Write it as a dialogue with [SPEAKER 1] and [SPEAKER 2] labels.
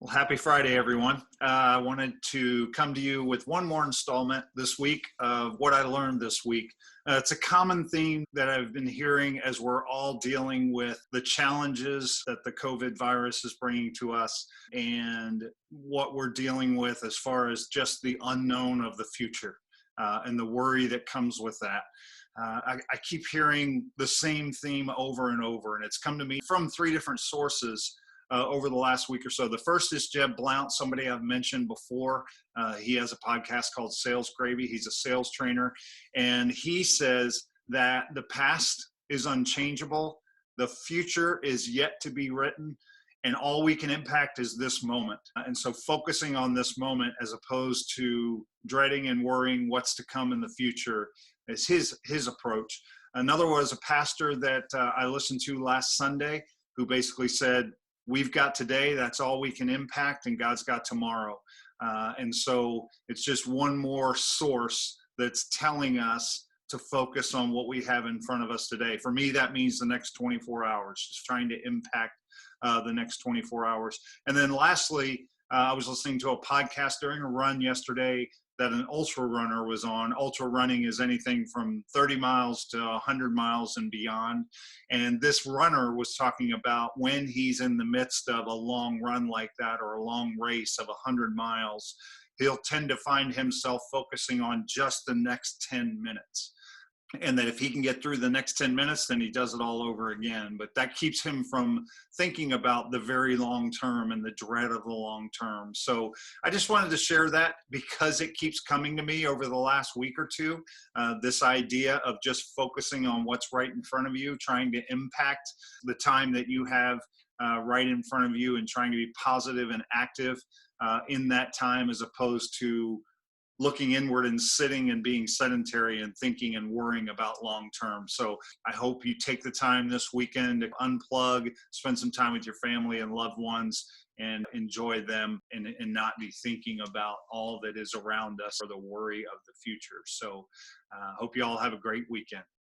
[SPEAKER 1] Well, happy Friday, everyone. I wanted to come to you with one more installment this week of what I learned this week. It's a common theme that I've been hearing as we're all dealing with the challenges that the COVID virus is bringing to us and what we're dealing with as far as just the unknown of the future and the worry that comes with that. I keep hearing the same theme over and over, and it's come to me from three different sources over the last week or so. The first is Jeb Blount, somebody I've mentioned before. He has a podcast called Sales Gravy. He's a sales trainer, and he says that the past is unchangeable, the future is yet to be written, and all we can impact is this moment. And so focusing on this moment as opposed to dreading and worrying what's to come in the future is his approach. Another was a pastor that I listened to last Sunday who basically said, we've got today, that's all we can impact, and God's got tomorrow. And so it's just one more source that's telling us to focus on what we have in front of us today. For me, that means the next 24 hours, just trying to impact the next 24 hours. And then lastly, I was listening to a podcast during a run yesterday that an ultra runner was on. Ultra running is anything from 30 miles to 100 miles and beyond. And this runner was talking about when he's in the midst of a long run like that or a long race of 100 miles, he'll tend to find himself focusing on just the next 10 minutes. And that if he can get through the next 10 minutes, then he does it all over again. But that keeps him from thinking about the very long term and the dread of the long term. So I just wanted to share that because it keeps coming to me over the last week or two, this idea of just focusing on what's right in front of you, trying to impact the time that you have right in front of you and trying to be positive and active in that time as opposed to looking inward and sitting and being sedentary and thinking and worrying about long term. So I hope you take the time this weekend to unplug, spend some time with your family and loved ones and enjoy them and not be thinking about all that is around us or the worry of the future. So hope you all have a great weekend.